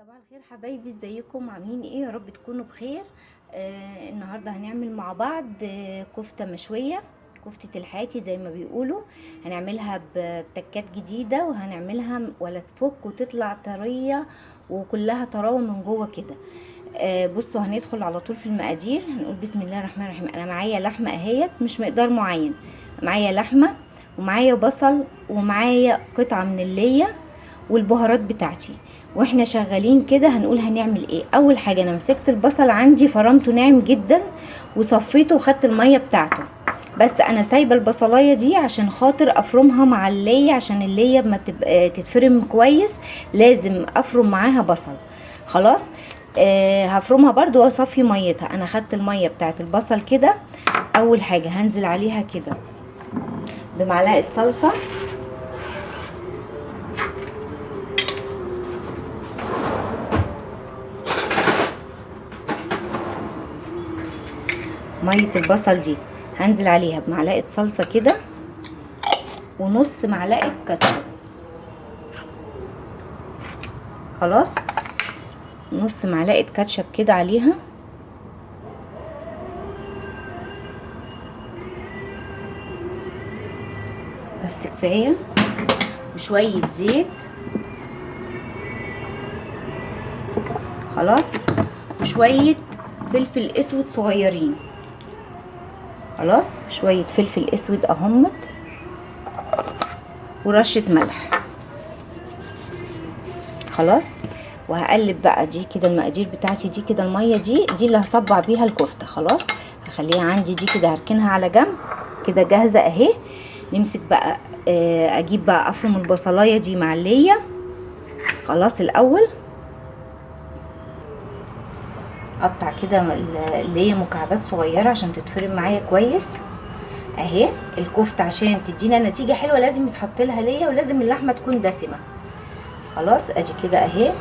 صباح الخير حبايبي، ازيكم؟ عاملين ايه؟ يا رب تكونوا بخير. النهارده هنعمل مع بعض كفته مشويه، كفته الحاتي زي ما بيقولوا. هنعملها بتكات جديده، وهنعملها ولا تفك وتطلع طريه وكلها طراوه من جوه كده. بصوا، هندخل على طول في المقادير. هنقول بسم الله الرحمن الرحيم. انا معايا لحمه اهيت، مش مقدار معين. معايا لحمه، ومعايا بصل، ومعايا قطعه من الليه، والبهارات بتاعتي. واحنا شغالين كده هنقول هنعمل ايه. اول حاجه، انا مسكت البصل عندي فرمته ناعم جدا وصفيته وخدت الميه بتاعته. بس انا سايبه البصلايه دي عشان خاطر افرمها مع الليه، عشان الليه ما تبقى تتفرم كويس لازم افرم معاها بصل. خلاص. هفرمها برضو واصفي ميتها. انا خدت الميه بتاعت البصل كده. اول حاجه هنزل عليها كده بمعلقه صلصه، ميه البصل دي هنزل عليها بمعلقه صلصه كده، ونص معلقه كاتشب. خلاص، نص معلقه كاتشب كده عليها. بس كفايه. وشويه زيت. خلاص. وشويه فلفل اسود صغيرين. خلاص، شويه فلفل اسود اهمت، ورشه ملح. خلاص. وهقلب بقى دي كده. المقادير بتاعتي دي كده، الميه دي اللي هصبع بيها الكفته. خلاص، هخليها عندي دي كده، هركنها على جنب كده جاهزه اهي. نمسك بقى، اجيب بقى افرم البصلايه دي مع الليه. خلاص، الاول اقطع كده الليه مكعبات صغيره عشان تتفرم معايا كويس اهي. الكفته عشان تدينا نتيجه حلوه لازم يتحط لها ليه، ولازم اللحمه تكون دسمه. خلاص، ادي كده اهي.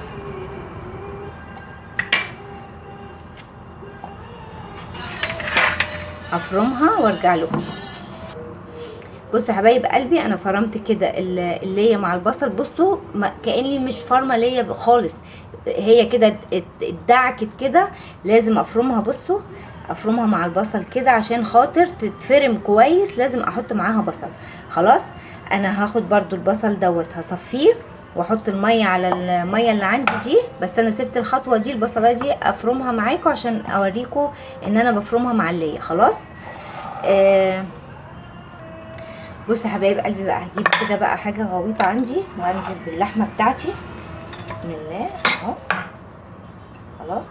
هفرمها وارجع لكم. بصوا يا حبايب قلبي، انا فرمت كده الليه مع البصل. بصوا، كاني مش فارمه ليه خالص، هي كده اتدعكت كده. لازم افرمها. بصوا، افرمها مع البصل كده عشان خاطر تتفرم كويس. لازم احط معاها بصل. خلاص. انا هاخد برضو البصل دوت هصفيه واحط الميه على الميه اللي عندي دي. بس انا سبت الخطوه دي، البصلايه دي افرمها معاكم عشان اوريكم ان انا بفرمها مع الليه. خلاص. بصوا يا حبايب قلبي، بقى هجيب كده بقى حاجه غويطه عندي وانزل باللحمه بتاعتي. بسم الله اهو. خلاص.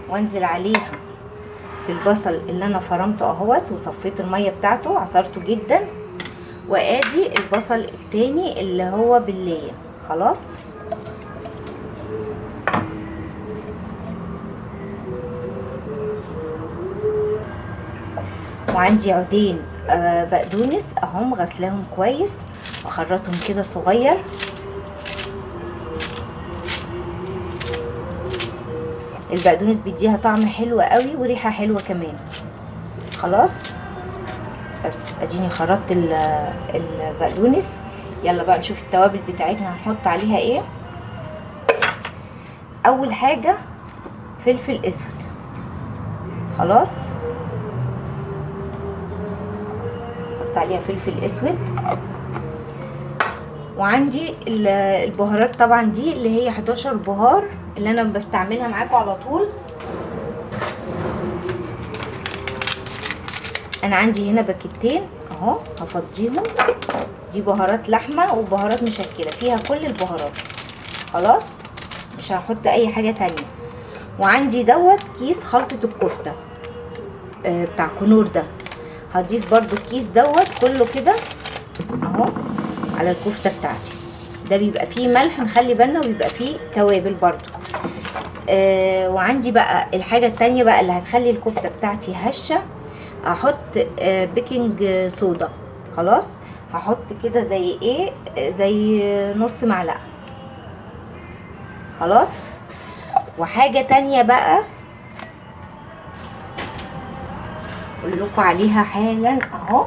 وانزل عليها بالبصل اللي انا فرمته اهوت وصفيت الميه بتاعته، عصرته جدا. وادي البصل التاني اللي هو بالليه. خلاص. وعندي عودين بقدونس اهم، غسلاهم كويس واخرطهم كده صغير. البقدونس بيديها طعم حلو قوي وريحه حلوه كمان. خلاص. بس اديني خرطت البقدونس. يلا بقى نشوف التوابل بتاعتنا هنحط عليها ايه. اول حاجه فلفل اسود. خلاص، حط عليها فلفل اسود. وعندي البهارات طبعا دي اللي هي 11 بهار اللي انا بستعملها معاكم على طول. انا عندي هنا باكيتين اهو، هفضيهم. دي بهارات لحمه وبهارات مشكله فيها كل البهارات. خلاص، مش هحط اي حاجه تانية. وعندي دوت كيس خلطه الكفته بتاع كنور ده. هضيف برضو الكيس دوت كله كده اهو على الكفته بتاعتي. ده بيبقى فيه ملح، نخلي بالنا، وبيبقى فيه توابل برضو. وعندي بقى الحاجه التانية بقى اللي هتخلي الكفته بتاعتي هشه. احط بيكنج صودا. خلاص، هحط كده زي ايه، زي نص معلقه. خلاص. وحاجه تانية بقى اقول لكم عليها حالا اهو.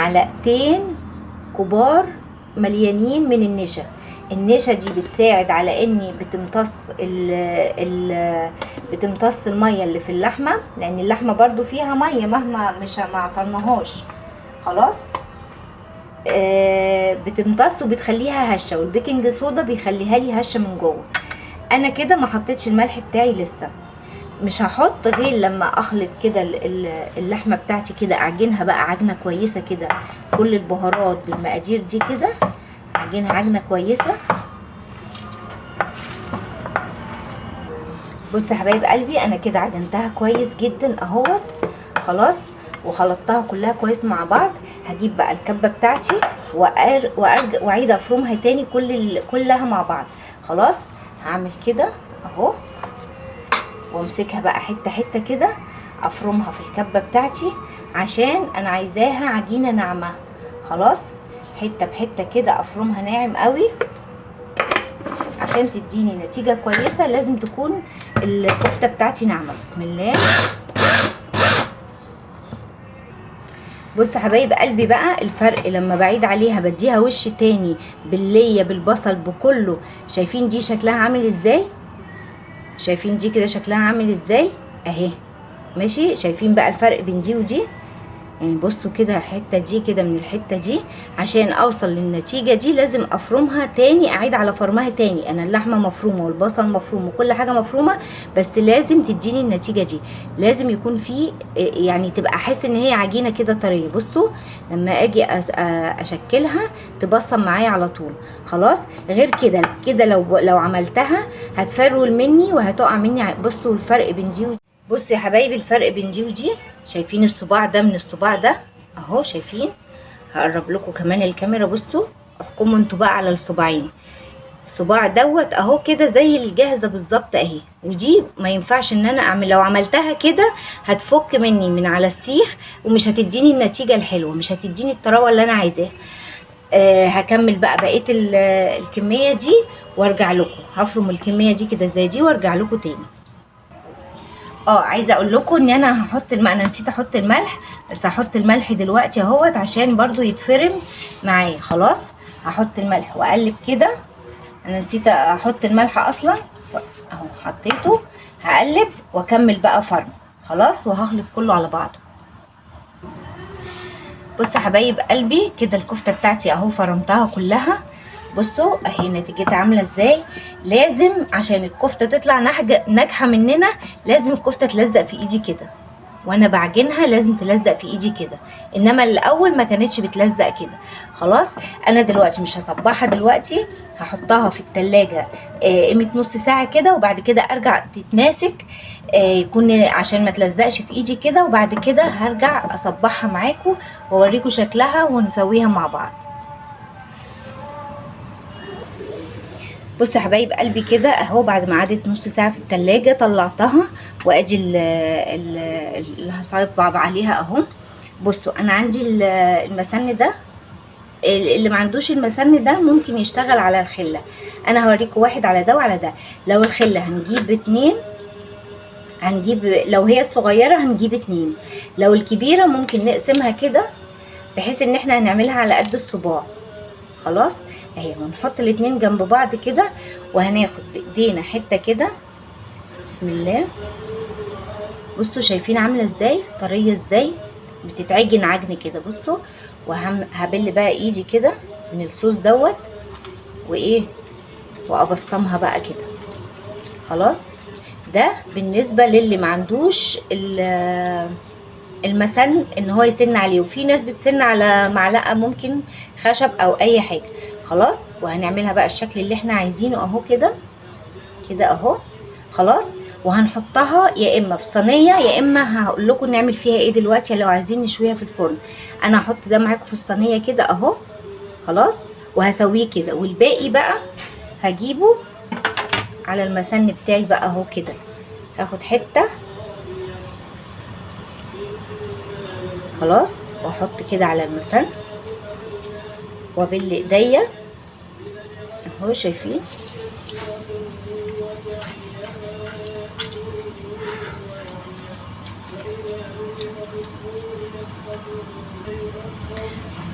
معلقتين كبار مليانين من النشا. النشا دي بتساعد على اني بتمتص الميه اللي في اللحمه، لان اللحمه برضو فيها ميه مهما مش ما عصرناهاش. خلاص بتمتص وبتخليها هشه، والبيكنج صودا بيخليها لي هشه من جوه. انا كده ما حطيتش الملح بتاعي لسه، مش هحط غير لما اخلط كده اللحمه بتاعتي كده، اعجنها بقى عجنه كويسه كده، كل البهارات بالمقادير دي كده اعجنها عجنه كويسه. بص يا حبايب قلبي انا كده عجنتها كويس جدا اهوت. خلاص وخلطتها كلها كويس مع بعض. هجيب بقى الكبه بتاعتي واعيد افرمها تاني كلها مع بعض. خلاص هعمل كده اهو، وامسكها بقى حته حته كده افرمها في الكبه بتاعتي، عشان انا عايزاها عجينه ناعمه. خلاص حته بحته كده افرمها ناعم قوي عشان تديني نتيجه كويسه. لازم تكون الكفته بتاعتي ناعمه. بسم الله. بص حبايب قلبي بقى الفرق لما بعيد عليها بديها وش تاني بالليه بالبصل بكله. شايفين دي شكلها عامل ازاي؟ شايفين دي كده شكلها عامل ازاي اهي؟ ماشي. شايفين بقى الفرق بين دي ودي؟ يعني بصوا كده الحته دي كده من الحته دي، عشان اوصل للنتيجه دي لازم افرمها تاني، اعيد على فرمها تاني. انا اللحمه مفرومه والبصل مفروم وكل حاجه مفرومه، بس لازم تديني النتيجه دي. لازم يكون في يعني تبقى احس ان هي عجينه كده طريه. بصوا لما اجي اشكلها تبصم معايا على طول. خلاص غير كده كده لو عملتها هتفرول مني وهتقع مني. بصوا الفرق بين دي ودي. بصوا يا حبايبي الفرق بين دي ودي. شايفين الصباع ده من الصباع ده اهو؟ شايفين؟ هقرب لكم كمان الكاميرا. بصوا احكموا انتوا بقى على الصباعين. الصباع دوت اهو كده زي الجاهزه بالظبط اهي. ودي ما ينفعش ان انا اعمل، لو عملتها كده هتفك مني من على السيخ ومش هتديني النتيجه الحلوه، مش هتديني الطراوه اللي انا عايزاها. هكمل بقى بقيه الكميه دي وارجع لكم. هفرم الكميه دي كده زي دي وارجع لكم تاني. عايزه اقول لكم ان انا هحط انا نسيت احط الملح، بس هحط الملح دلوقتي اهوت عشان برضو يتفرم معايا. خلاص هحط الملح واقلب كده. انا نسيت احط الملح اصلا اهو، حطيته. هقلب واكمل بقى فرم. خلاص وهخلط كله على بعضه. بصوا يا حبايب قلبي كده الكفته بتاعتي اهو فرمتها كلها. بصوا اهي نتيجتها عامله ازاي. لازم عشان الكفته تطلع ناجحه مننا لازم الكفته تلزق في ايدي كده، وانا بعجنها لازم تلزق في ايدي كده، انما الاول ما كانتش بتلزق كده. خلاص انا دلوقتي مش هصبحها دلوقتي، هحطها في التلاجة قيمه نص ساعه كده، وبعد كده ارجع تتماسك يكون عشان ما تلزقش في ايدي كده، وبعد كده هرجع اصبحها معاكم واوريكم شكلها ونسويها مع بعض. بصوا يا حبايب قلبي كده اهو بعد ما قعدت نص ساعه في التلاجة طلعتها، وادي اللي هصبب عليها اهو. بصوا انا عندي المسن ده، اللي ما عندوش المسن ده ممكن يشتغل على الخله. انا هوريكم واحد على ده وعلى ده. لو الخله هنجيب 2، هنجيب لو هي الصغيره هنجيب 2، لو الكبيره ممكن نقسمها كده بحيث ان احنا هنعملها على قد الصباع. خلاص اهي ونحط الاتنين جنب بعض كده، وهناخد بايدينا حته كده. بسم الله. بصوا شايفين عامله ازاي طريه ازاي، بتتعجن عجن كده. بصوا وهبل بقى ايدي كده من الصوص دوت وايه، وابصمها بقى كده. خلاص ده بالنسبه للي ما عندوش المسن ان هو يسن عليه، وفي ناس بتسن على معلقه ممكن خشب او اي حاجه. خلاص وهنعملها بقى الشكل اللي احنا عايزينه اهو كده كده اهو. خلاص وهنحطها يا اما في صينيه يا اما هقول لكم نعمل فيها ايه دلوقتي لو عايزين نشويها في الفرن. انا هحط ده معاكم في الصينيه كده اهو. خلاص وهسويه كده، والباقي بقى هجيبه على المسن بتاعي بقى اهو كده. هاخد حته خلاص واحط كده على المسن وابل ايديا اهو. شايفين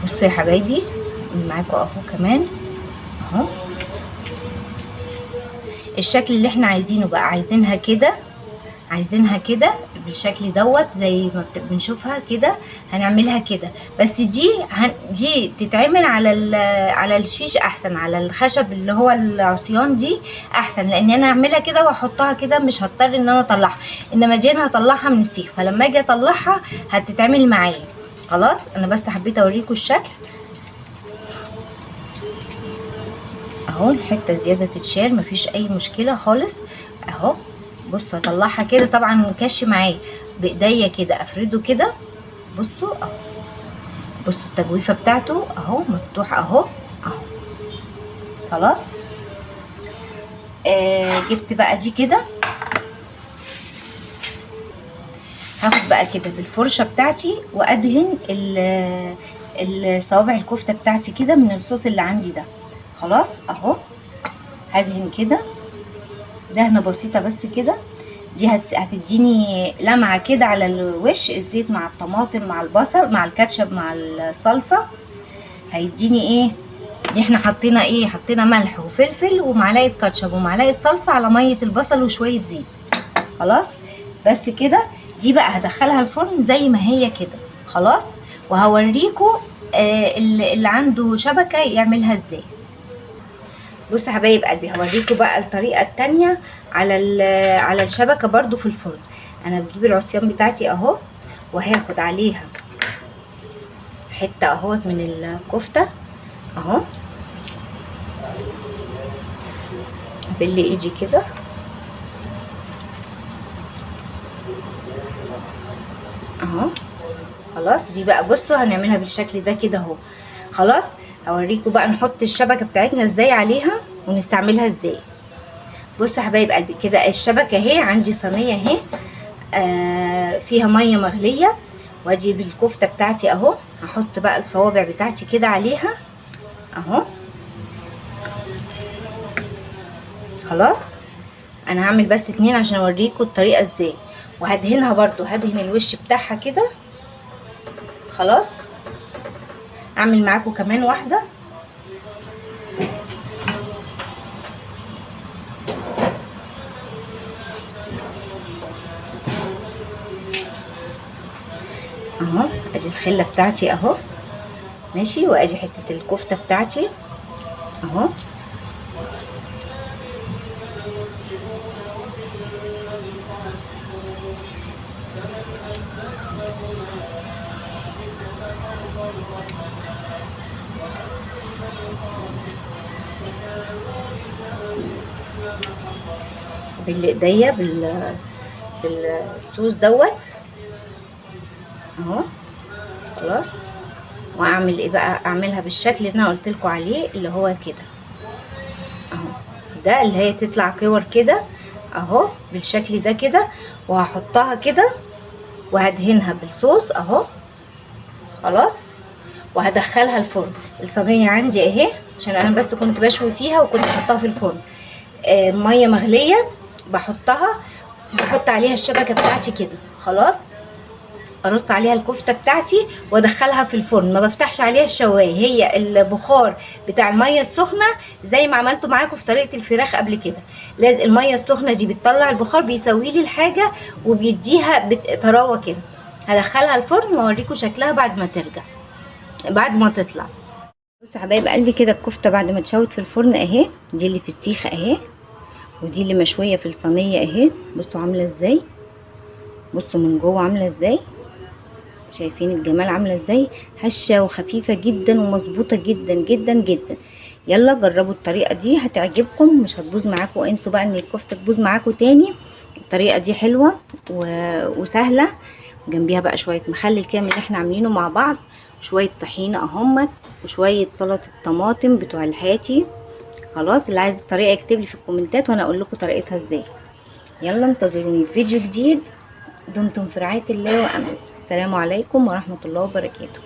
بصوا يا حبايبي معاكم اهو كمان اهو الشكل اللي احنا عايزينه بقى. عايزينها كده بالشكل دوت زي ما بنشوفها كده. هنعملها كده بس دي تتعمل على الشيش احسن، على الخشب اللي هو العصيان دي احسن، لان انا اعملها كده واحطها كده مش هضطر ان انا اطلعها. انما دي انا هطلعها من السيخ، فلما اجي اطلعها هتتعمل معايا. خلاص انا بس حبيت اوريكم الشكل اهو. الحته زياده تتشال مفيش اي مشكله خالص اهو. بصوا هطلعها كده طبعا كش معايا بايديا كده، افرده كده. بصوا اهو، بصوا التجويفه بتاعته اهو مفتوح اهو اهو. خلاص جبت بقى دي كده. هاخد بقى كده بالفرشه بتاعتي وادهن الصوابع الكفته بتاعتي كده من الصوص اللي عندي ده. خلاص اهو هدهن كده دهنه بسيطه بس كده. دي هتديني لمعه كده على الوش، الزيت مع الطماطم مع البصل مع الكاتشب مع الصلصه هيديني ايه. دي احنا حطينا ملح وفلفل ومعلقه كاتشب ومعلقه صلصه على ميه البصل وشويه زيت. خلاص بس كده. دي بقى هدخلها الفرن زي ما هي كده. خلاص وهوريكم اللي عنده شبكه يعملها ازاي. بصوا يا حبايب قلبي هوريكم بقى الطريقه التانية على الشبكه برضو في الفرن. انا بجيب العصيان بتاعتي اهو وهاخد عليها حته اهوت من الكفته اهو، بل ايدي كده اهو. خلاص دي بقى بصوا هنعملها بالشكل ده كده اهو. خلاص هوريكم بقى نحط الشبكه بتاعتنا ازاي عليها ونستعملها ازاي. بصوا يا حبايب قلبي كده الشبكه اهي عندي صينيه اهي فيها ميه مغليه، واجيب الكفته بتاعتي اهو. هحط بقى الصوابع بتاعتي كده عليها اهو. خلاص انا هعمل بس 2 عشان اوريكم الطريقه ازاي، وهدهنها برضو هدهن الوش بتاعها كده. خلاص اعمل معاكم كمان واحده اهو. ادي الخله بتاعتي اهو ماشي، وادي حته الكفته بتاعتي اهو. بالايديا بالصوص دوت اهو. خلاص واعمل ايه بقى، اعملها بالشكل اللي انا قلت لكم عليه اللي هو كده اهو. ده اللي هي تطلع كور كده اهو بالشكل ده كده، وهحطها كده وهدهنها بالصوص اهو. خلاص وهدخلها الفرن. الصينيه عندي اهي عشان انا بس كنت بشوي فيها وكنت حطاها في الفرن ميه مغليه بحط عليها الشبكه بتاعتي كده. خلاص ارص عليها الكفته بتاعتي وادخلها في الفرن. ما بفتحش عليها الشوايه، هي البخار بتاع الميه السخنه زي ما عملته معاكم في طريقه الفراخ قبل كده. لازم الميه السخنه دي بتطلع البخار بيسوي لي الحاجه وبيديها طراوه كده. هدخلها الفرن واوريكم شكلها بعد ما تطلع. بصوا يا حبايب قلبي كده الكفته بعد ما اتشوت في الفرن اهي. دي اللي في السيخ اهي، ودي اللي مشويه في الصينيه اهي. بصوا عامله ازاي، بصوا من جوه عامله ازاي، شايفين الجمال عامله ازاي، هشه وخفيفه جدا ومظبوطه جدا جدا جدا. يلا جربوا الطريقه دي هتعجبكم مش هتبوظ معاكم. انسوا بقى ان الكفته تبوظ معاكم تاني. الطريقه دي حلوه وسهله. جنبيها بقى شويه مخلل كده من اللي احنا عاملينه مع بعض، شويه طحينه اهمت، وشويه سلطه الطماطم بتوع الحياتي. خلاص اللي عايز الطريقه يكتب لي في الكومنتات وانا اقول لكم طريقتها ازاي. يلا انتظروني في فيديو جديد. دمتم في رعايه الله وامنه. السلام عليكم ورحمه الله وبركاته.